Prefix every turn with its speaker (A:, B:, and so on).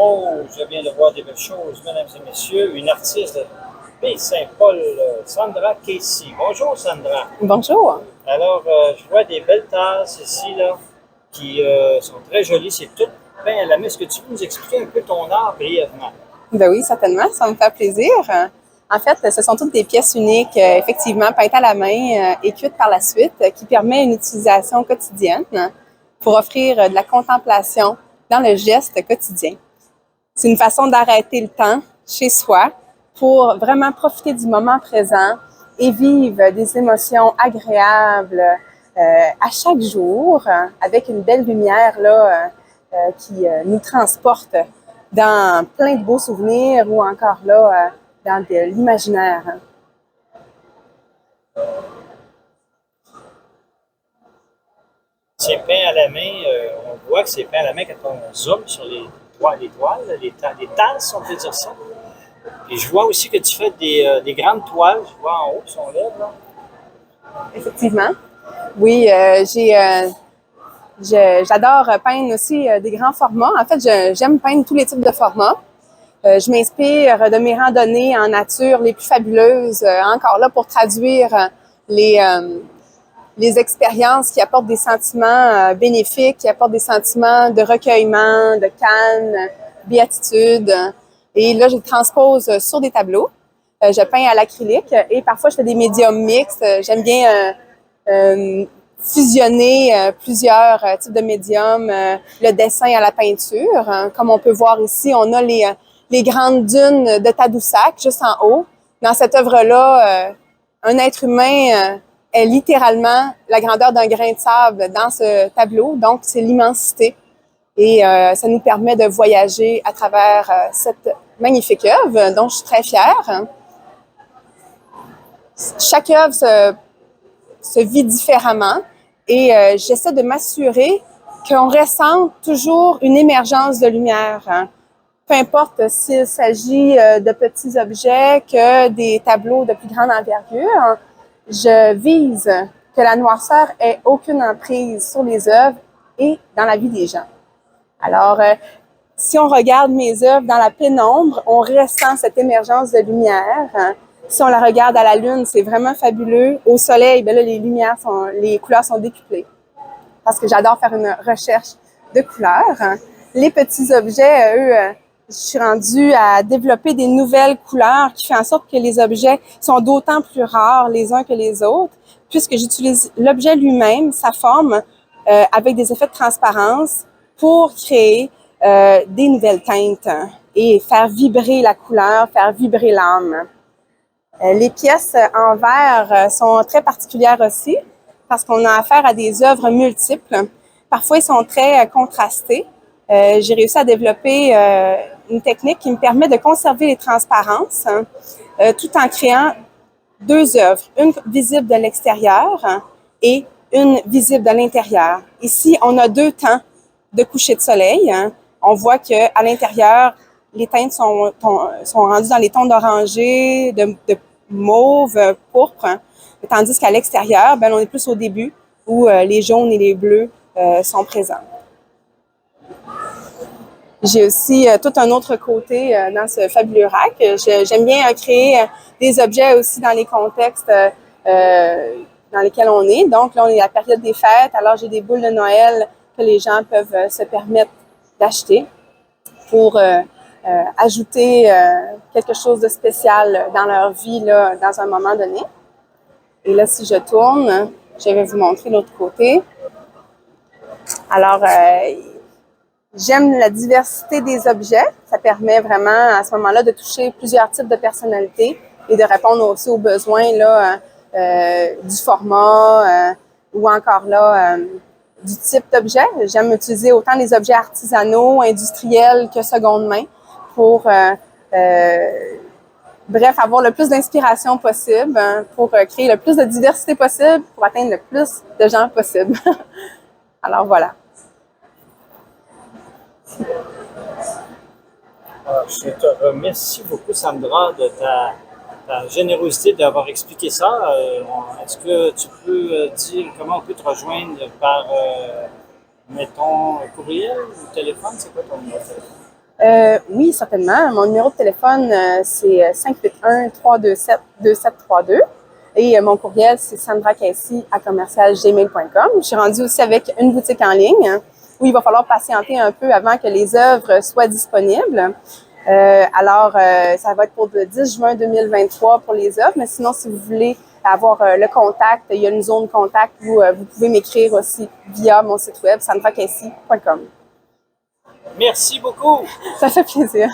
A: Oh, je viens de voir des belles choses, mesdames et messieurs. Une artiste de Baie-Saint-Paul, Sandra Casey. Bonjour, Sandra.
B: Bonjour.
A: Alors, je vois des belles tasses ici, là, qui sont très jolies. C'est tout peint à la main. Est-ce que tu peux nous expliquer un peu ton art brièvement?
B: Ben oui, certainement, ça me fait plaisir. En fait, ce sont toutes des pièces uniques, effectivement, peintes à la main et cuites par la suite, qui permet une utilisation quotidienne pour offrir de la contemplation dans le geste quotidien. C'est une façon d'arrêter le temps chez soi pour vraiment profiter du moment présent et vivre des émotions agréables à chaque jour avec une belle lumière là, qui nous transporte dans plein de beaux souvenirs ou encore là dans de l'imaginaire.
A: C'est peint à la main. On voit que c'est peint à la main quand on zoome sur les toiles, les tasses, on peut dire ça. Et je vois aussi que tu fais des grandes toiles. Je vois en haut, qui sont là, là.
B: Effectivement. Oui, j'adore peindre aussi des grands formats. En fait, j'aime peindre tous les types de formats. Je m'inspire de mes randonnées en nature les plus fabuleuses, encore là pour traduire les expériences qui apportent des sentiments bénéfiques, qui apportent des sentiments de recueillement, de calme, béatitude. Et là, je les transpose sur des tableaux. Je peins à l'acrylique et parfois je fais des médiums mixtes. J'aime bien fusionner plusieurs types de médiums, le dessin à la peinture. Comme on peut voir ici, on a les grandes dunes de Tadoussac juste en haut. Dans cette œuvre-là, un être humain est littéralement la grandeur d'un grain de sable dans ce tableau. Donc, c'est l'immensité. Et ça nous permet de voyager à travers cette magnifique œuvre dont je suis très fière. Chaque œuvre se vit différemment et j'essaie de m'assurer qu'on ressente toujours une émergence de lumière. Peu importe s'il s'agit de petits objets que des tableaux de plus grande envergure, je vise que la noirceur ait aucune emprise sur les œuvres et dans la vie des gens. Alors, si on regarde mes œuvres dans la pénombre, on ressent cette émergence de lumière. Si on la regarde à la lune, c'est vraiment fabuleux. Au soleil, ben là, les couleurs sont décuplées. Parce que j'adore faire une recherche de couleurs. Les petits objets, eux, je suis rendue à développer des nouvelles couleurs qui font en sorte que les objets sont d'autant plus rares les uns que les autres, puisque j'utilise l'objet lui-même, sa forme, avec des effets de transparence pour créer des nouvelles teintes et faire vibrer la couleur, faire vibrer l'âme. Les pièces en verre sont très particulières aussi parce qu'on a affaire à des œuvres multiples. Parfois, ils sont très contrastés. J'ai réussi à développer une technique qui me permet de conserver les transparences tout en créant deux œuvres, une visible de l'extérieur et une visible de l'intérieur. Ici, on a deux temps de coucher de soleil. On voit qu'à l'intérieur, les teintes sont rendues dans les tons d'orangé, de mauve, pourpre, tandis qu'à l'extérieur, ben, on est plus au début où les jaunes et les bleus sont présents. J'ai aussi tout un autre côté dans ce fabuleux rack. J'aime bien créer des objets aussi dans les contextes dans lesquels on est. Donc là, on est à la période des fêtes, alors j'ai des boules de Noël que les gens peuvent se permettre d'acheter pour ajouter quelque chose de spécial dans leur vie là, dans un moment donné. Et là, si je tourne, je vais vous montrer l'autre côté. Alors, j'aime la diversité des objets. Ça permet vraiment à ce moment-là de toucher plusieurs types de personnalités et de répondre aussi aux besoins là, du format ou encore là du type d'objet. J'aime utiliser autant les objets artisanaux, industriels que seconde main pour bref, avoir le plus d'inspiration possible pour créer le plus de diversité possible pour atteindre le plus de gens possible. Alors voilà.
A: Alors, je te remercie beaucoup, Sandra, de ta générosité d'avoir expliqué ça. Est-ce que tu peux dire comment on peut te rejoindre par, mettons, courriel ou téléphone? C'est quoi ton numéro de téléphone?
B: Oui, certainement. Mon numéro de téléphone, c'est 581-327-2732. Et mon courriel, c'est sandracasey@commercialgmail.com. Je suis rendue aussi avec une boutique en ligne où il va falloir patienter un peu avant que les œuvres soient disponibles. Ça va être pour le 10 juin 2023 pour les œuvres, mais sinon, si vous voulez avoir le contact, il y a une zone contact où vous pouvez m'écrire aussi via mon site web, sandracasey.com.
A: Merci beaucoup.
B: Ça fait plaisir.